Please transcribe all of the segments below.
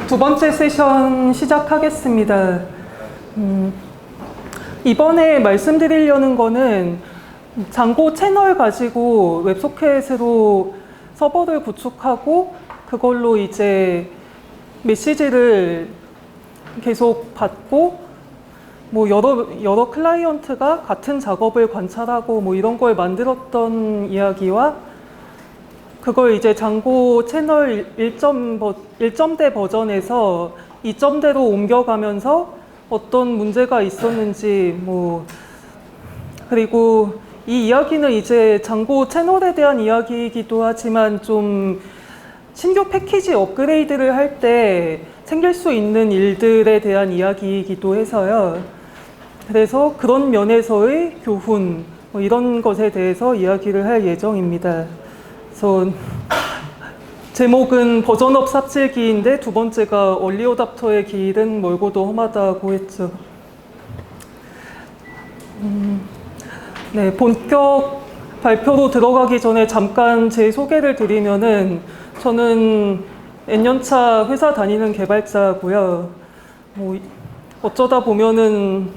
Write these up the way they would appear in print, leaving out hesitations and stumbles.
두 번째 세션 시작하겠습니다. 이번에 말씀드리려는 거는 장고 채널 가지고 웹소켓으로 서버를 구축하고 그걸로 이제 메시지를 계속 받고 뭐 여러 클라이언트가 같은 작업을 관찰하고 뭐 이런 걸 만들었던 이야기와 그걸 이제 장고 채널 1점대 버전에서 2점대로 옮겨가면서 어떤 문제가 있었는지 뭐 그리고 이 이야기는 이제 장고 채널에 대한 이야기이기도 하지만 좀 신규 패키지 업그레이드를 할 때 생길 수 있는 일들에 대한 이야기이기도 해서요. 그래서 그런 면에서의 교훈 뭐 이런 것에 대해서 이야기를 할 예정입니다. 그래서 제목은 버전업 삽질기인데 두 번째가 얼리어답터의 길은 멀고도 험하다고 했죠. 네, 본격 발표로 들어가기 전에 잠깐 제 소개를 드리면은 저는 N년차 회사 다니는 개발자고요. 뭐 어쩌다 보면은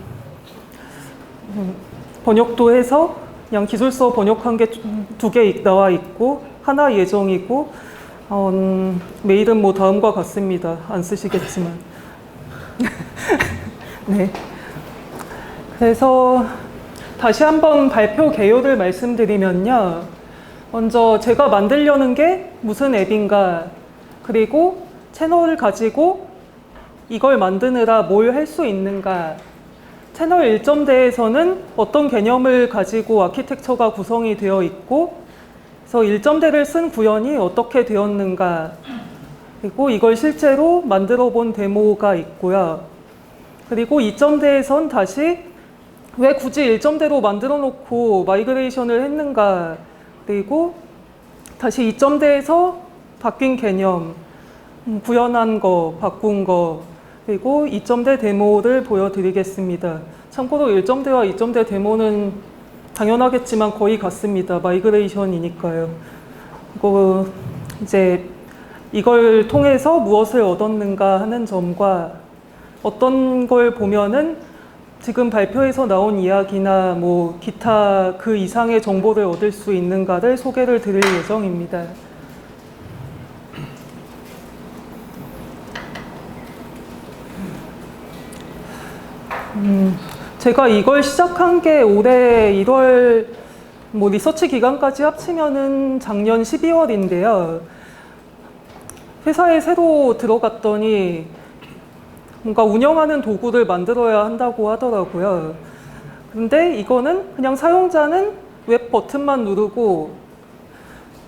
번역도 해서 그냥 기술서 번역한 게 두 개 나와 있고 하나 예정이고 메일은 뭐 다음과 같습니다. 안 쓰시겠지만. 네. 그래서 다시 한번 발표 개요를 말씀드리면요. 먼저 제가 만들려는 게 무슨 앱인가, 그리고 채널을 가지고 이걸 만드느라 뭘 할 수 있는가, 채널 1점대에서는 어떤 개념을 가지고 아키텍처가 구성이 되어 있고, 그래서 1점대를 쓴 구현이 어떻게 되었는가, 그리고 이걸 실제로 만들어 본 데모가 있고요. 그리고 2점대에선 다시 왜 굳이 1점대로 만들어 놓고 마이그레이션을 했는가, 그리고 다시 2점대에서 바뀐 개념, 구현한 거, 바꾼 거, 그리고 2점대 데모를 보여드리겠습니다. 참고로 1점대와 2점대 데모는 당연하겠지만 거의 같습니다. 마이그레이션이니까요. 그리고 이제 이걸 통해서 무엇을 얻었는가 하는 점과 어떤 걸 보면은 지금 발표에서 나온 이야기나 뭐 기타 그 이상의 정보를 얻을 수 있는가를 소개를 드릴 예정입니다. 제가 이걸 시작한 게 올해 1월 뭐 리서치 기간까지 합치면은 작년 12월인데요. 회사에 새로 들어갔더니 뭔가 운영하는 도구를 만들어야 한다고 하더라고요. 근데 이거는 그냥 사용자는 웹 버튼만 누르고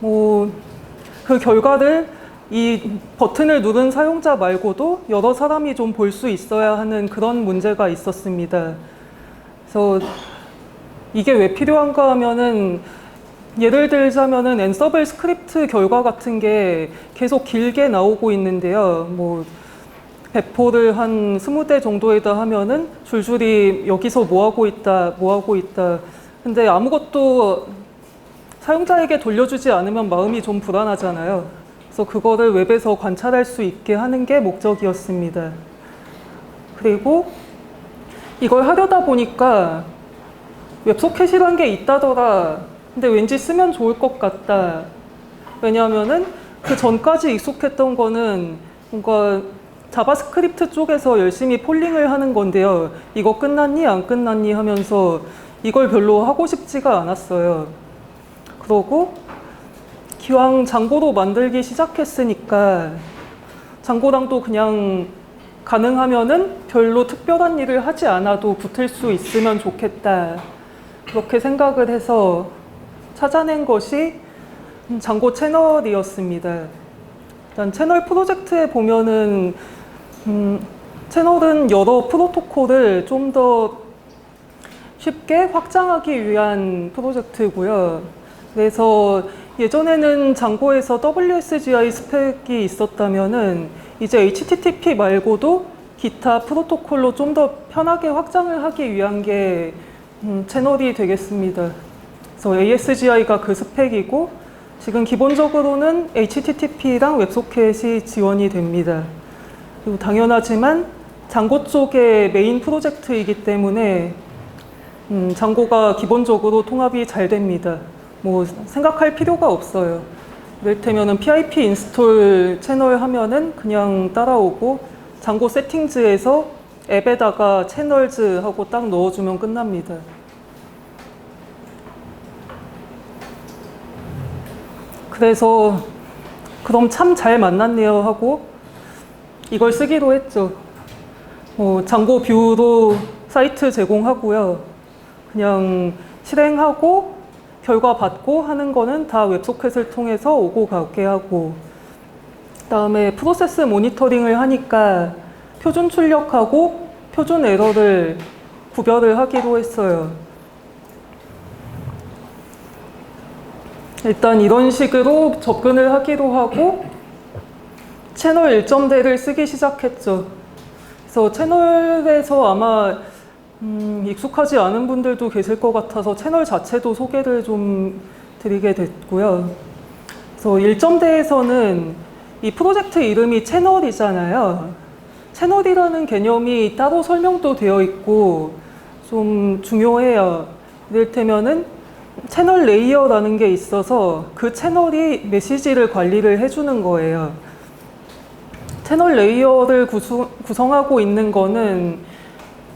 뭐 그 결과를 이 버튼을 누른 사용자 말고도 여러 사람이 좀 볼 수 있어야 하는 그런 문제가 있었습니다. 그래서 이게 왜 필요한가 하면은 예를 들자면은 앤서블 스크립트 결과 같은 게 계속 길게 나오고 있는데요. 뭐 배포를 한 20대 정도에다 하면은 줄줄이 여기서 뭐 하고 있다. 근데 아무것도 사용자에게 돌려주지 않으면 마음이 좀 불안하잖아요. 그래서 그거를 웹에서 관찰할 수 있게 하는 게 목적이었습니다. 그리고 이걸 하려다 보니까 웹소켓이란 게 있다더라. 근데 왠지 쓰면 좋을 것 같다. 왜냐하면은 그 전까지 익숙했던 거는 뭔가 자바스크립트 쪽에서 열심히 폴링을 하는 건데요. 이거 끝났니? 안 끝났니? 하면서 이걸 별로 하고 싶지가 않았어요. 그러고 기왕 장고로 만들기 시작했으니까 장고랑도 그냥 가능하면은 별로 특별한 일을 하지 않아도 붙을 수 있으면 좋겠다. 그렇게 생각을 해서 찾아낸 것이 장고 채널이었습니다. 일단 채널 프로젝트에 보면은 채널은 여러 프로토콜을 좀 더 쉽게 확장하기 위한 프로젝트고요. 그래서 예전에는 장고에서 WSGI 스펙이 있었다면은 이제 HTTP 말고도 기타 프로토콜로 좀 더 편하게 확장을 하기 위한 게 채널이 되겠습니다. 그래서 ASGI가 그 스펙이고 지금 기본적으로는 HTTP랑 웹소켓이 지원이 됩니다. 그리고 당연하지만 장고 쪽의 메인 프로젝트이기 때문에 장고가 기본적으로 통합이 잘 됩니다. 뭐 생각할 필요가 없어요. 이를테면은 PIP 인스톨 채널 하면은 그냥 따라오고 장고 세팅즈에서 앱에다가 채널즈 하고 딱 넣어주면 끝납니다. 그래서 그럼 참 잘 만났네요 하고 이걸 쓰기로 했죠. 장고 뷰로 사이트 제공하고요. 그냥 실행하고 결과 받고 하는 거는 다 웹소켓을 통해서 오고 가게 하고, 그다음에 프로세스 모니터링을 하니까 표준 출력하고 표준 에러를 구별을 하기로 했어요. 일단 이런 식으로 접근을 하기로 하고 채널 1.0를 쓰기 시작했죠. 그래서 채널에서 아마 익숙하지 않은 분들도 계실 것 같아서 채널 자체도 소개를 좀 드리게 됐고요. 그래서 1.0에서는 이 프로젝트 이름이 채널이잖아요. 채널이라는 개념이 따로 설명도 되어 있고 좀 중요해요. 이를테면은 채널 레이어라는 게 있어서 그 채널이 메시지를 관리를 해주는 거예요. 채널 레이어를 구성하고 있는 거는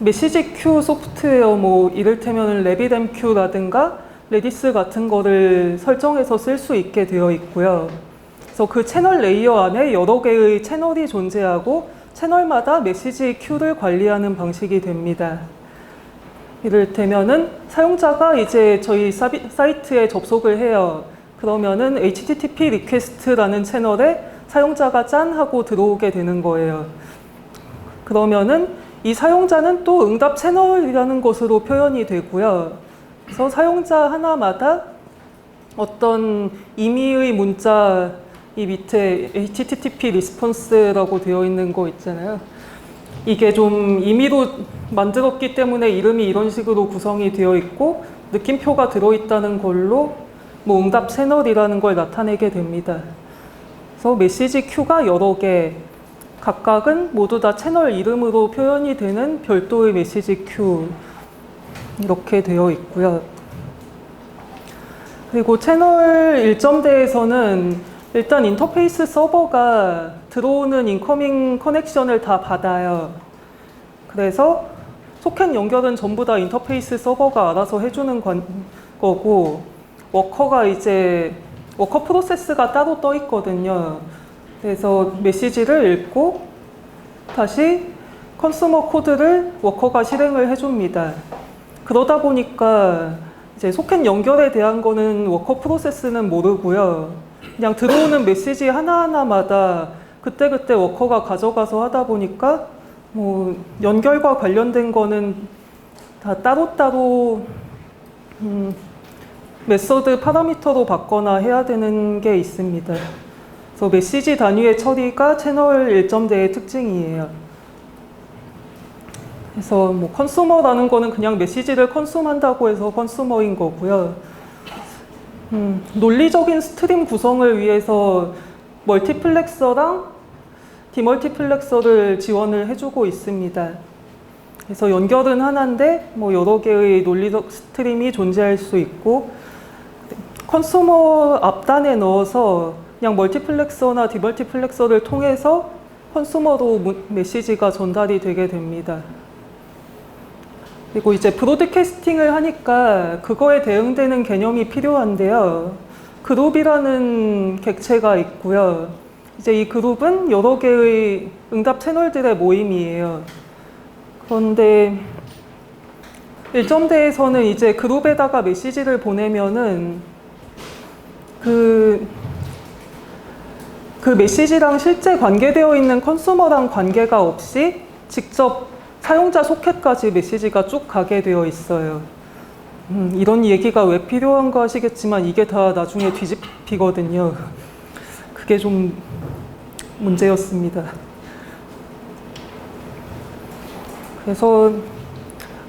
메시지 큐 소프트웨어, 뭐 이를테면 레비뎀큐라든가 레디스 같은 거를 설정해서 쓸 수 있게 되어 있고요. 그래서 그 채널 레이어 안에 여러 개의 채널이 존재하고 채널마다 메시지 큐를 관리하는 방식이 됩니다. 이를테면은 사용자가 이제 저희 사이트에 접속을 해요. 그러면은 HTTP 리퀘스트라는 채널에 사용자가 짠 하고 들어오게 되는 거예요. 그러면은 이 사용자는 또 응답 채널이라는 것으로 표현이 되고요. 그래서 사용자 하나마다 어떤 임의의 문자, 이 밑에 HTTP 리스폰스라고 되어 있는 거 있잖아요. 이게 좀 임의로 만들었기 때문에 이름이 이런 식으로 구성이 되어 있고 느낌표가 들어있다는 걸로 뭐 응답 채널이라는 걸 나타내게 됩니다. 그래서 메시지 큐가 여러 개, 각각은 모두 다 채널 이름으로 표현이 되는 별도의 메시지 큐 이렇게 되어 있고요. 그리고 채널 1.0에서는 일단 인터페이스 서버가 들어오는 인커밍 커넥션을 다 받아요. 그래서 소켓 연결은 전부 다 인터페이스 서버가 알아서 해주는 거고, 워커 프로세스가 따로 떠 있거든요. 그래서 메시지를 읽고 다시 컨슈머 코드를 워커가 실행을 해줍니다. 그러다 보니까 이제 소켓 연결에 대한 거는 워커 프로세스는 모르고요. 그냥 들어오는 메시지 하나하나마다 그때그때 워커가 가져가서 하다 보니까 뭐 연결과 관련된 거는 다 따로따로 메서드 파라미터로 받거나 해야 되는 게 있습니다. 그래서 메시지 단위의 처리가 채널 1.0의 특징이에요. 그래서 뭐 컨슈머라는 거는 그냥 메시지를 컨슈머한다고 해서 컨슈머인 거고요. 논리적인 스트림 구성을 위해서 멀티플렉서랑 디멀티플렉서를 지원을 해주고 있습니다. 그래서 연결은 하나인데 뭐 여러 개의 논리적 스트림이 존재할 수 있고, 컨슈머 앞단에 넣어서 그냥 멀티플렉서나 디멀티플렉서를 통해서 컨슈머로 메시지가 전달이 되게 됩니다. 그리고 이제 브로드캐스팅을 하니까 그거에 대응되는 개념이 필요한데요. 그룹이라는 객체가 있고요. 이제 이 그룹은 여러 개의 응답 채널들의 모임이에요. 그런데 1.0에서는 이제 그룹에다가 메시지를 보내면은 그 메시지랑 실제 관계되어 있는 컨슈머랑 관계가 없이 직접 사용자 소켓까지 메시지가 쭉 가게 되어 있어요. 이런 얘기가 왜 필요한가 하시겠지만 이게 다 나중에 뒤집히거든요. 그게 좀 문제였습니다. 그래서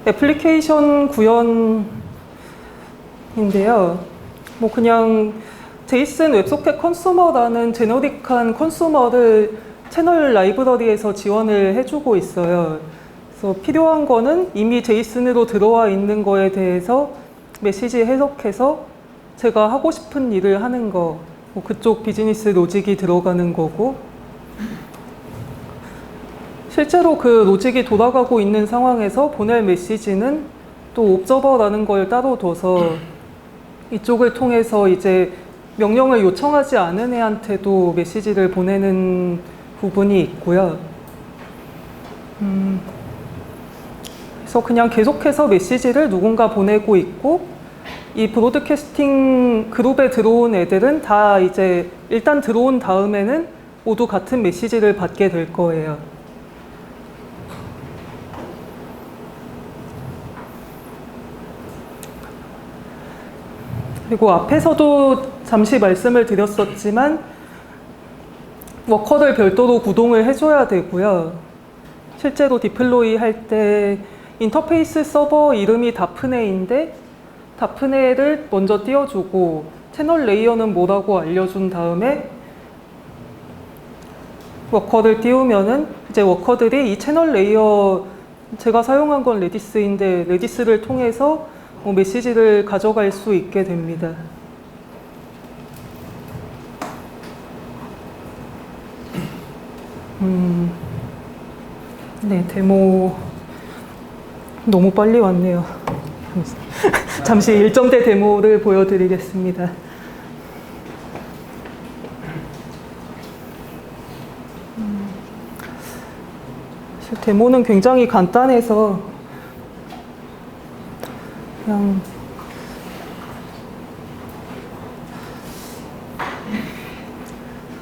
애플리케이션 구현인데요. 뭐 그냥 제이슨 웹소켓 컨슈머라는 제너릭한 컨슈머를 채널 라이브러리에서 지원을 해주고 있어요. 그래서 필요한 거는 이미 제이슨으로 들어와 있는 거에 대해서 메시지 해석해서 제가 하고 싶은 일을 하는 거, 뭐 그쪽 비즈니스 로직이 들어가는 거고, 실제로 그 로직이 돌아가고 있는 상황에서 보낼 메시지는 또 옵저버라는 걸 따로 둬서 이쪽을 통해서 이제 명령을 요청하지 않은 애한테도 메시지를 보내는 부분이 있고요. 그래서 그냥 계속해서 메시지를 누군가 보내고 있고, 이 브로드캐스팅 그룹에 들어온 애들은 다 이제 일단 들어온 다음에는 모두 같은 메시지를 받게 될 거예요. 그리고 앞에서도 잠시 말씀을 드렸었지만 워커를 별도로 구동을 해줘야 되고요. 실제로 디플로이 할 때 인터페이스 서버 이름이 다프네인데 다프네를 먼저 띄워주고 채널 레이어는 뭐라고 알려준 다음에 워커를 띄우면은 이제 워커들이 이 채널 레이어, 제가 사용한 건 레디스인데 레디스를 통해서 메시지를 가져갈 수 있게 됩니다. 네, 데모 너무 빨리 왔네요. 잠시 일정대 데모를 보여드리겠습니다. 데모는 굉장히 간단해서 그냥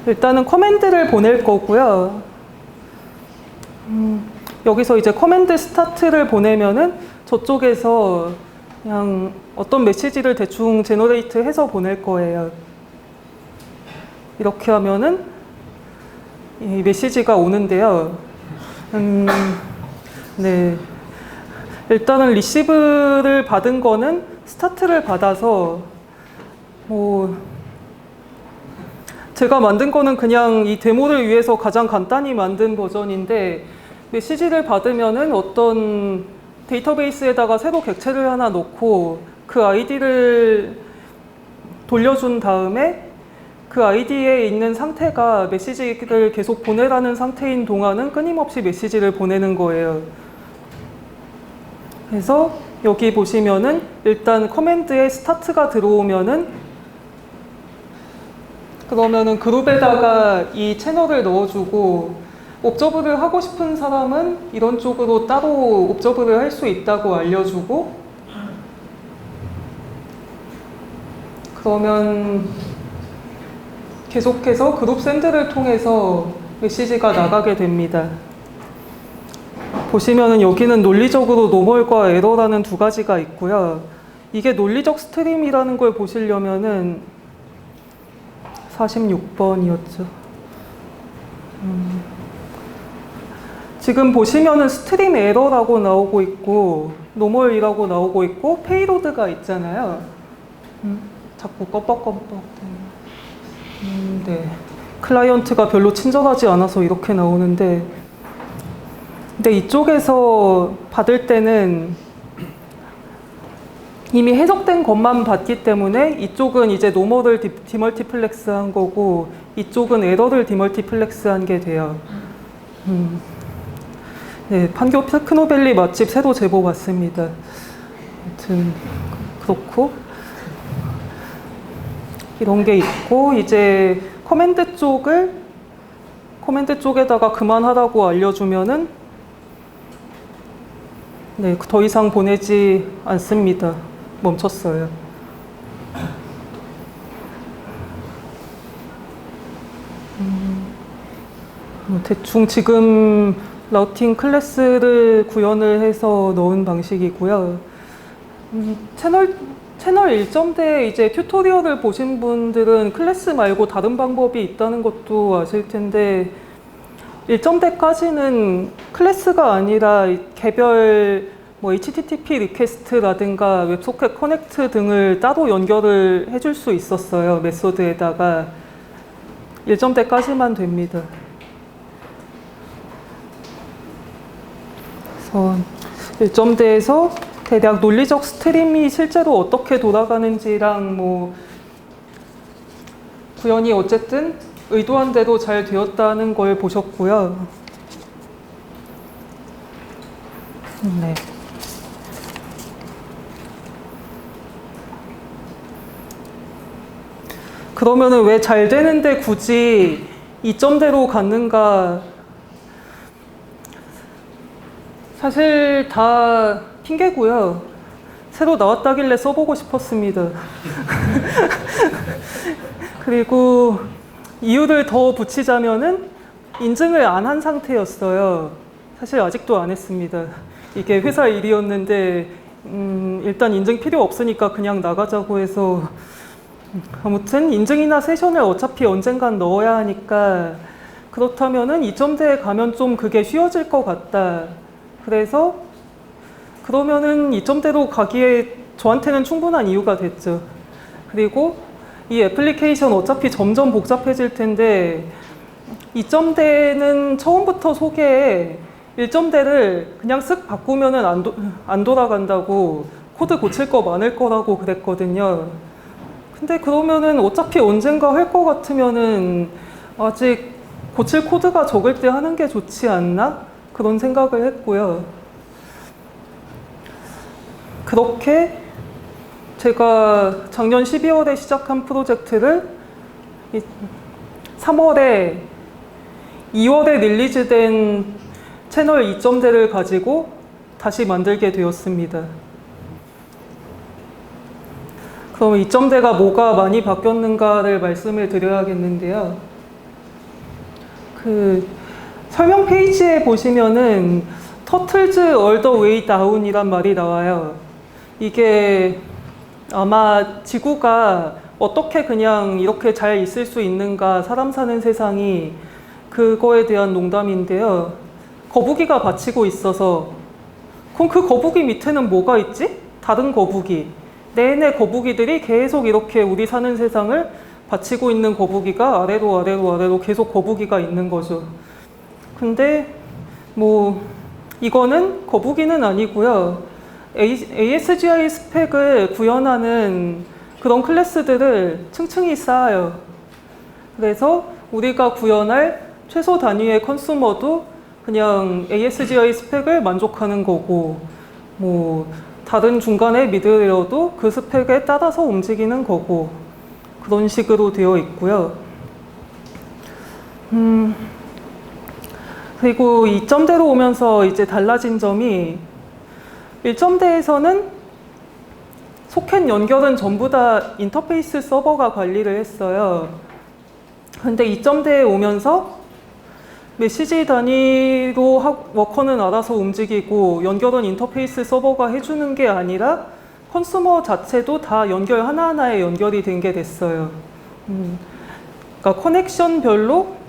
일단은 커맨드를 보낼 거고요. 여기서 이제 커맨드 스타트를 보내면은 저쪽에서 그냥 어떤 메시지를 대충 제너레이트 해서 보낼 거예요. 이렇게 하면은 이 메시지가 오는데요. 네. 일단은 리시브를 받은 거는 스타트를 받아서 제가 만든 거는 그냥 이 데모를 위해서 가장 간단히 만든 버전인데 메시지를 받으면은 어떤 데이터베이스에다가 새로 객체를 하나 넣고 그 아이디를 돌려준 다음에 그 아이디에 있는 상태가 메시지를 계속 보내라는 상태인 동안은 끊임없이 메시지를 보내는 거예요. 그래서 여기 보시면은 일단 커맨드에 스타트가 들어오면은 그러면은 그룹에다가 이 채널을 넣어주고 옵저브를 하고 싶은 사람은 이런 쪽으로 따로 옵저브를 할 수 있다고 알려주고 그러면 계속해서 그룹 샌드를 통해서 메시지가 나가게 됩니다. 보시면은 여기는 논리적으로 노멀과 에러라는 두 가지가 있고요. 이게 논리적 스트림이라는 걸 보시려면은 46번이었죠. 지금 보시면은 스트림 에러라고 나오고 있고 노멀이라고 나오고 있고 페이로드가 있잖아요. 자꾸 껌뻑껌뻑. 네. 클라이언트가 별로 친절하지 않아서 이렇게 나오는데 근데 이쪽에서 받을 때는 이미 해석된 것만 받기 때문에 이쪽은 이제 노멀을 디멀티플렉스 한 거고 이쪽은 에러를 디멀티플렉스 한 게 돼요. 네, 판교 테크노밸리 맛집 새로 제보 왔습니다. 아무튼 그렇고 이런 게 있고 이제 커맨드 쪽에다가 그만하라고 알려주면은 네, 더 이상 보내지 않습니다. 멈췄어요. 대충 지금 라우팅 클래스를 구현을 해서 넣은 방식이고요. 채널 1점대 이제 튜토리얼을 보신 분들은 클래스 말고 다른 방법이 있다는 것도 아실 텐데 1점대까지는 클래스가 아니라 개별 HTTP 리퀘스트라든가 웹소켓 커넥트 등을 따로 연결을 해줄 수 있었어요. 메소드에다가 1점대까지만 됩니다. 그래서 1점대에서 대략 논리적 스트림이 실제로 어떻게 돌아가는지랑 뭐 구현이 어쨌든 의도한 대로 잘 되었다는 걸 보셨고요. 네. 그러면은 왜 잘 되는데 굳이 2점대로 갔는가? 사실 다 핑계고요. 새로 나왔다길래 써보고 싶었습니다. 그리고 이유를 더 붙이자면은 인증을 안 한 상태였어요. 사실 아직도 안 했습니다. 이게 회사 일이었는데 일단 인증 필요 없으니까 그냥 나가자고 해서 아무튼 인증이나 세션을 어차피 언젠간 넣어야 하니까 그렇다면은 2점대에 가면 좀 그게 쉬워질 것 같다. 그래서 그러면은 2점대로 가기에 저한테는 충분한 이유가 됐죠. 그리고 이 애플리케이션 어차피 점점 복잡해질 텐데 2점대는 처음부터 소개에 1점대를 그냥 쓱 바꾸면은 안 돌아간다고 코드 고칠 거 많을 거라고 그랬거든요. 근데 그러면은 어차피 언젠가 할 거 같으면은 아직 고칠 코드가 적을 때 하는 게 좋지 않나? 그런 생각을 했고요. 그렇게 제가 작년 12월에 시작한 프로젝트를 3월에 2월에 릴리즈된 채널 2점대를 가지고 다시 만들게 되었습니다. 그럼 2점대가 뭐가 많이 바뀌었는가를 말씀을 드려야겠는데요. 그 설명 페이지에 보시면은 Turtles all the way down이란 말이 나와요. 이게 아마 지구가 어떻게 그냥 이렇게 잘 있을 수 있는가, 사람 사는 세상이, 그거에 대한 농담인데요. 거북이가 받치고 있어서 그럼 그 거북이 밑에는 뭐가 있지? 다른 거북이. 내내 거북이들이 계속 이렇게 우리 사는 세상을 받치고 있는 거북이가 아래로 계속 거북이가 있는 거죠. 근데 뭐 이거는 거북이는 아니고요. ASGI 스펙을 구현하는 그런 클래스들을 층층이 쌓아요. 그래서 우리가 구현할 최소 단위의 컨슈머도 그냥 ASGI 스펙을 만족하는 거고, 뭐 다른 중간에 미들웨어도 그 스펙에 따라서 움직이는 거고, 그런 식으로 되어 있고요. 그리고 2점대로 오면서 이제 달라진 점이 1점대에서는 소켓 연결은 전부 다 인터페이스 서버가 관리를 했어요. 근데 2점대에 오면서 메시지 단위로 워커는 알아서 움직이고 연결은 인터페이스 서버가 해주는 게 아니라 컨슈머 자체도 다 연결 하나하나에 연결이 된 게 됐어요. 그러니까 커넥션별로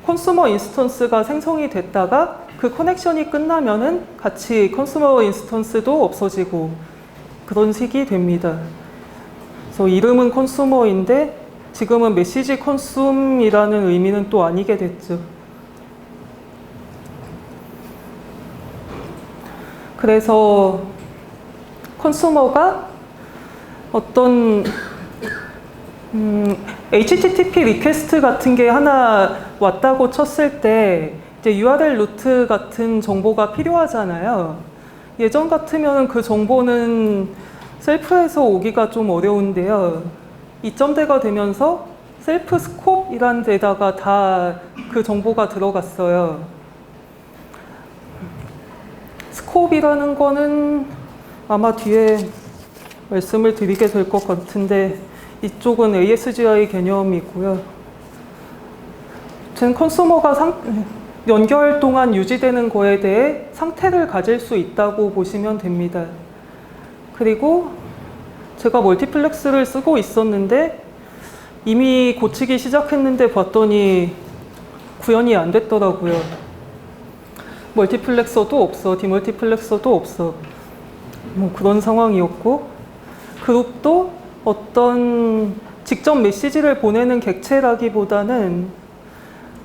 컨슈머 인스턴스가 생성이 됐다가 그 커넥션이 끝나면은 같이 컨슈머 인스턴스도 없어지고 그런 식이 됩니다. 그래서 이름은 컨슈머인데 지금은 메시지 컨숨이라는 의미는 또 아니게 됐죠. 그래서 컨슈머가 어떤 HTTP 리퀘스트 같은 게 하나 왔다고 쳤을 때 이제 URL 루트 같은 정보가 필요하잖아요. 예전 같으면 그 정보는 셀프에서 오기가 좀 어려운데요. 2점대가 되면서 셀프 스콥이란 데다가 다 그 정보가 들어갔어요. 스콥이라는 거는 아마 뒤에 말씀을 드리게 될 것 같은데 이쪽은 ASGI 개념이고요. 컨슈머가 연결 동안 유지되는 거에 대해 상태를 가질 수 있다고 보시면 됩니다. 그리고 제가 멀티플렉스를 쓰고 있었는데 이미 고치기 시작했는데 봤더니 구현이 안 됐더라고요. 멀티플렉서도 없어, 디멀티플렉서도 없어. 뭐 그런 상황이었고, 그룹도 어떤 직접 메시지를 보내는 객체라기보다는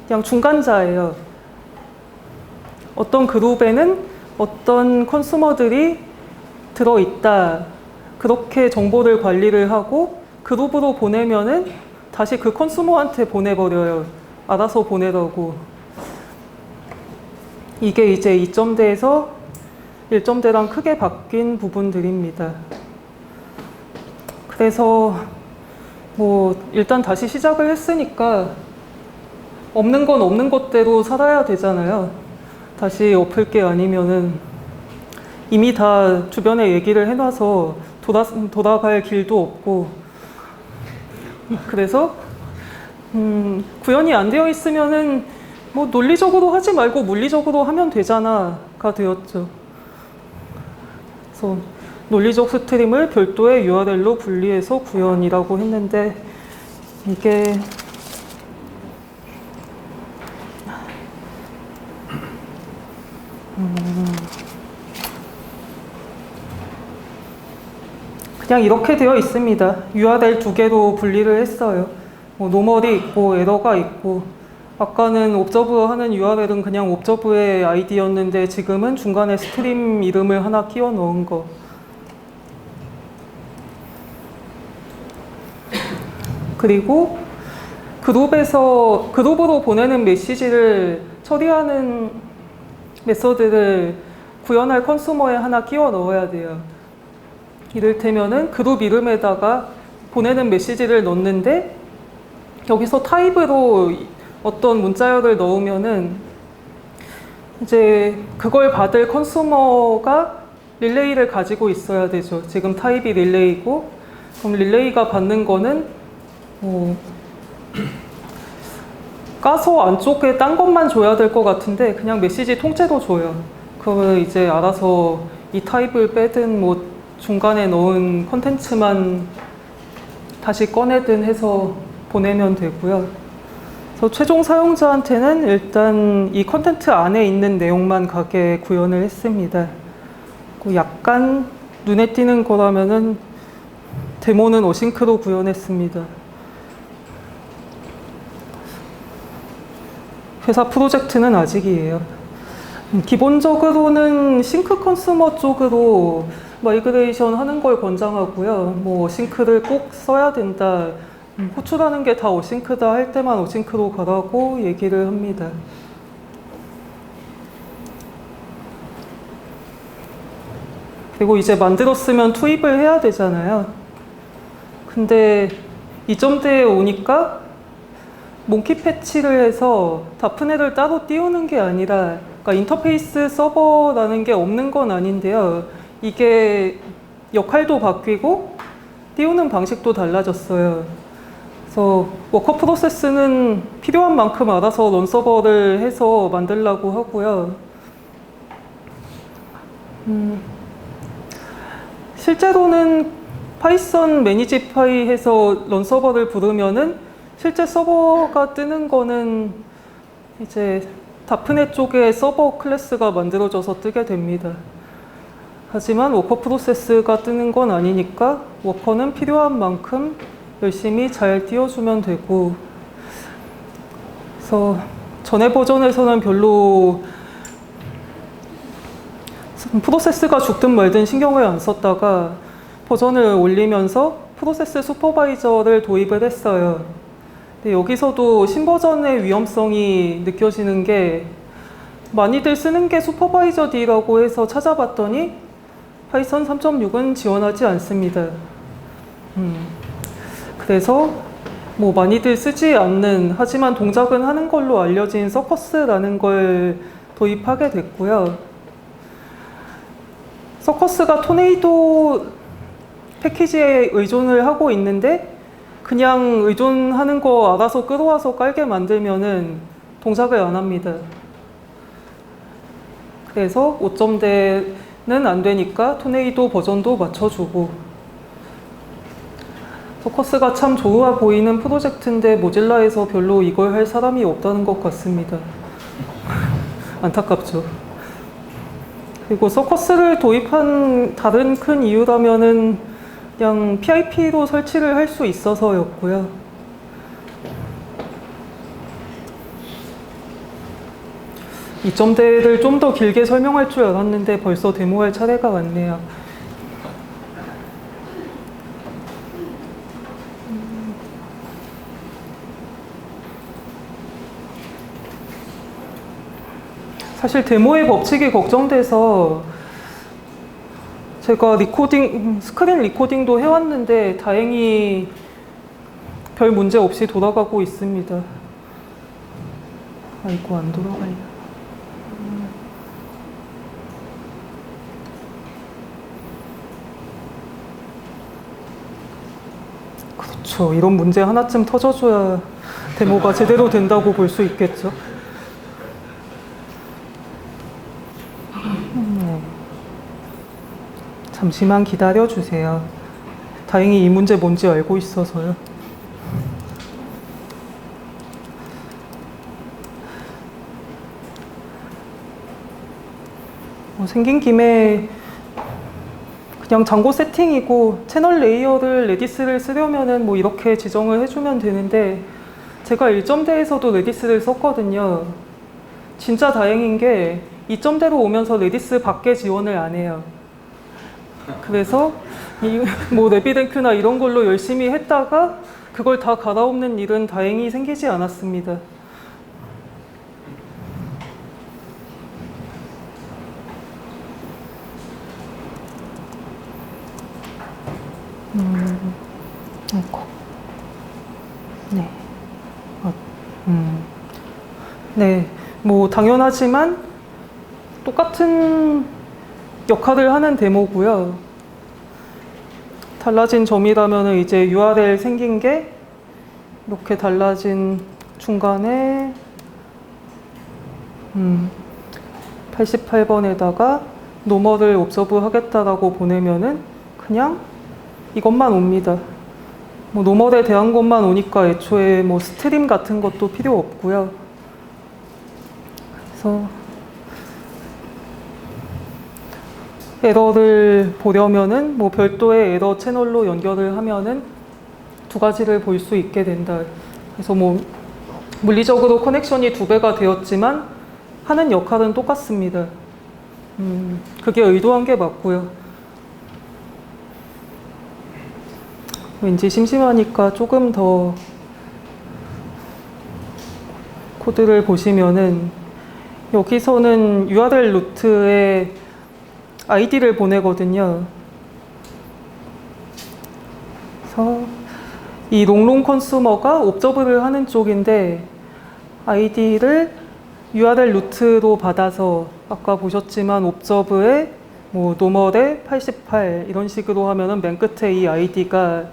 그냥 중간자예요. 어떤 그룹에는 어떤 컨슈머들이 들어있다. 그렇게 정보를 관리를 하고 그룹으로 보내면은 다시 그 컨슈머한테 보내버려요. 알아서 보내라고. 이게 이제 2점대에서 1점대랑 크게 바뀐 부분들입니다. 그래서 뭐 일단 다시 시작을 했으니까 없는 건 없는 것대로 살아야 되잖아요. 다시 엎을 게 아니면은 이미 다 주변에 얘기를 해놔서 돌아갈 길도 없고, 그래서 구현이 안 되어 있으면은 뭐 논리적으로 하지 말고 물리적으로 하면 되잖아가 되었죠. 그래서 논리적 스트림을 별도의 URL로 분리해서 구현이라고 했는데, 이게 그냥 이렇게 되어 있습니다. URL 2개로 분리를 했어요. 뭐 노멀이 있고 에러가 있고, 아까는 옵저브 하는 URL은 그냥 옵저브의 아이디였는데 지금은 중간에 스트림 이름을 하나 끼워 넣은 거. 그리고 그룹으로 보내는 메시지를 처리하는 메서드를 구현할 컨슈머에 하나 끼워 넣어야 돼요. 이를테면은 그룹 이름에다가 보내는 메시지를 넣는데 여기서 타입으로 어떤 문자열을 넣으면은 이제 그걸 받을 컨슈머가 릴레이를 가지고 있어야 되죠. 지금 타입이 릴레이고, 그럼 릴레이가 받는 거는 까서 안쪽에 딴 것만 줘야 될 것 같은데 그냥 메시지 통째로 줘요. 그러면 이제 알아서 이 타입을 빼든 뭐 중간에 넣은 콘텐츠만 다시 꺼내든 해서 보내면 되고요. 그래서 최종 사용자한테는 일단 이 콘텐츠 안에 있는 내용만 가게 구현을 했습니다. 약간 눈에 띄는 거라면은 데모는 어싱크로 구현했습니다. 회사 프로젝트는 아직이에요. 기본적으로는 싱크 컨슈머 쪽으로 마이그레이션 하는 걸 권장하고요. 뭐 어싱크를 꼭 써야 된다, 호출하는 게 다 어싱크다 할 때만 어싱크로 가라고 얘기를 합니다. 그리고 이제 만들었으면 투입을 해야 되잖아요. 근데 2점대에 오니까 몽키 패치를 해서 다프넷을 따로 띄우는 게 아니라, 그러니까 인터페이스 서버라는 게 없는 건 아닌데요. 이게 역할도 바뀌고 띄우는 방식도 달라졌어요. 그래서 워커 프로세스는 필요한 만큼 알아서 런 서버를 해서 만들려고 하고요. 실제로는 파이썬 매니지파이 해서 런 서버를 부르면은 실제 서버가 뜨는 거는 이제 다프넷 쪽에 서버 클래스가 만들어져서 뜨게 됩니다. 하지만 워커 프로세스가 뜨는 건 아니니까 워커는 필요한 만큼 열심히 잘 띄워주면 되고, 그래서 전에 버전에서는 별로 프로세스가 죽든 말든 신경을 안 썼다가 버전을 올리면서 프로세스 슈퍼바이저를 도입을 했어요. 근데 여기서도 신버전의 위험성이 느껴지는 게, 많이들 쓰는 게 슈퍼바이저 D라고 해서 찾아봤더니 파이썬 3.6은 지원하지 않습니다. 그래서 뭐 많이들 쓰지 않는, 하지만 동작은 하는 걸로 알려진 서커스라는 걸 도입하게 됐고요. 서커스가 토네이도 패키지에 의존을 하고 있는데 그냥 의존하는 거 알아서 끌어와서 깔게 만들면은 동작을 안 합니다. 그래서 5점대는 안 되니까 토네이도 버전도 맞춰주고, 서커스가 참 좋아 보이는 프로젝트인데 모질라에서 별로 이걸 할 사람이 없다는 것 같습니다. 안타깝죠. 그리고 서커스를 도입한 다른 큰 이유라면은 그냥 PIP로 설치를 할 수 있어서였고요. 2점대를 좀 더 길게 설명할 줄 알았는데 벌써 데모할 차례가 왔네요. 사실 데모의 법칙이 걱정돼서 제가 스크린 리코딩도 해왔는데 다행히 별 문제 없이 돌아가고 있습니다. 아이고, 안 돌아가요. 그렇죠. 이런 문제 하나쯤 터져줘야 데모가 제대로 된다고 볼 수 있겠죠. 잠시만 기다려주세요. 다행히 이 문제 뭔지 알고 있어서요. 생긴 김에 그냥 잔고 세팅이고 채널 레이어를 레디스를 쓰려면은 뭐 이렇게 지정을 해주면 되는데 제가 1점대에서도 레디스를 썼거든요. 진짜 다행인 게 2점대로 오면서 레디스 밖에 지원을 안 해요. 그래서 뭐 레비랭크나 이런 걸로 열심히 했다가 그걸 다 갈아엎는 일은 다행히 생기지 않았습니다. 아이고. 네. 네. 뭐 당연하지만 똑같은 역할을 하는 데모고요. 달라진 점이라면 이제 URL 생긴 게 이렇게 달라진 중간에 88번에다가 노멀을 옵저브 하겠다라고 보내면은 그냥 이것만 옵니다. 뭐 노멀에 대한 것만 오니까 애초에 뭐 스트림 같은 것도 필요 없고요. 그래서 에러를 보려면은 뭐 별도의 에러 채널로 연결을 하면은 두 가지를 볼 수 있게 된다. 그래서 뭐 물리적으로 커넥션이 2배가 되었지만 하는 역할은 똑같습니다. 그게 의도한 게 맞고요. 왠지 심심하니까 조금 더 코드를 보시면은 여기서는 URL 루트에 아이디를 보내거든요. 그래서 이 롱롱 컨슈머가 옵저브를 하는 쪽인데 아이디를 URL 루트로 받아서 아까 보셨지만 옵저브에 뭐 노멀에 88 이런 식으로 하면은 맨 끝에 이 아이디가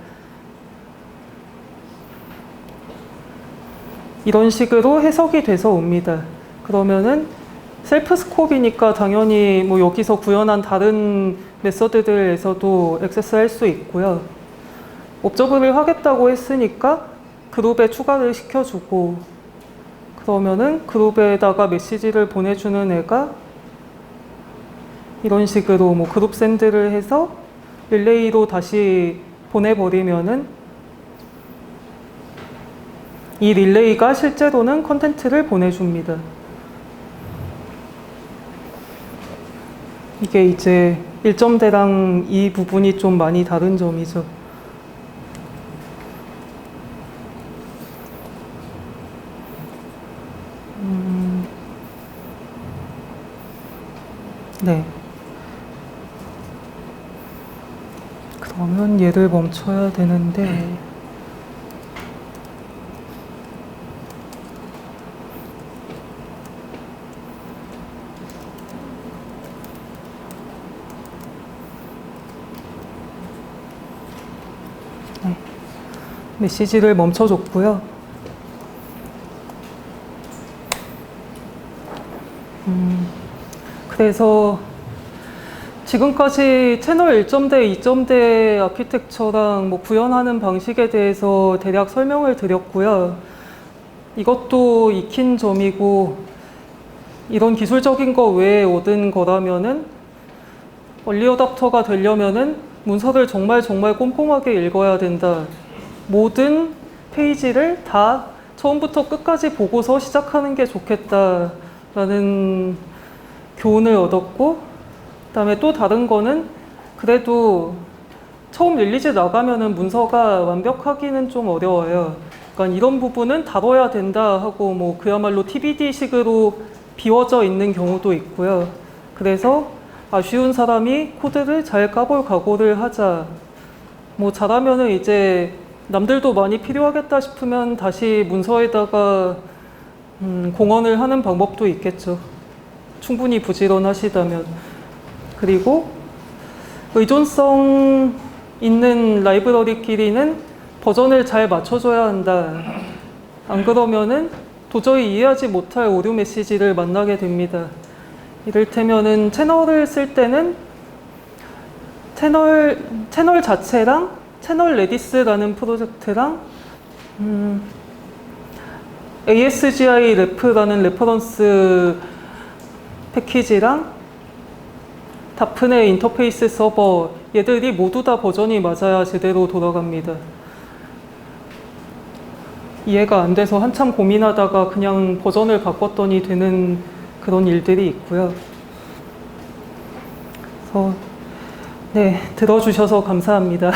이런 식으로 해석이 돼서 옵니다. 그러면은 셀프 스콥이니까 당연히 뭐 여기서 구현한 다른 메서드들에서도 액세스할 수 있고요. 옵저브를 하겠다고 했으니까 그룹에 추가를 시켜주고 그러면은 그룹에다가 메시지를 보내주는 애가 이런 식으로 뭐 그룹 샌드를 해서 릴레이로 다시 보내버리면은 이 릴레이가 실제로는 컨텐츠를 보내줍니다. 이게 이제 1점대랑 이 부분이 좀 많이 다른 점이죠. 네. 그러면 얘를 멈춰야 되는데 네. 메시지를 멈춰줬고요. 그래서 지금까지 채널 1점대, 2점대 아키텍처랑 뭐 구현하는 방식에 대해서 대략 설명을 드렸고요. 이것도 익힌 점이고 이런 기술적인 거 외에 얻은 거라면은 얼리 어답터가 되려면은 문서를 정말 꼼꼼하게 읽어야 된다. 모든 페이지를 다 처음부터 끝까지 보고서 시작하는 게 좋겠다 라는 교훈을 얻었고, 그다음에 또 다른 거는 그래도 처음 릴리즈 나가면은 문서가 완벽하기는 좀 어려워요. 그러니까 이런 부분은 다뤄야 된다 하고 뭐 그야말로 TBD식으로 비워져 있는 경우도 있고요. 그래서 아쉬운 사람이 코드를 잘 까볼 각오를 하자. 뭐 잘하면은 이제 남들도 많이 필요하겠다 싶으면 다시 문서에다가 공헌을 하는 방법도 있겠죠. 충분히 부지런하시다면. 그리고 의존성 있는 라이브러리끼리는 버전을 잘 맞춰줘야 한다. 안 그러면은 도저히 이해하지 못할 오류 메시지를 만나게 됩니다. 이를테면은 채널을 쓸 때는 채널 자체랑 채널 레디스라는 프로젝트랑 ASGI ref라는 레퍼런스 패키지랑 다프네 인터페이스 서버 얘들이 모두 다 버전이 맞아야 제대로 돌아갑니다. 이해가 안 돼서 한참 고민하다가 그냥 버전을 바꿨더니 되는 그런 일들이 있고요. 그래서 네, 들어주셔서 감사합니다.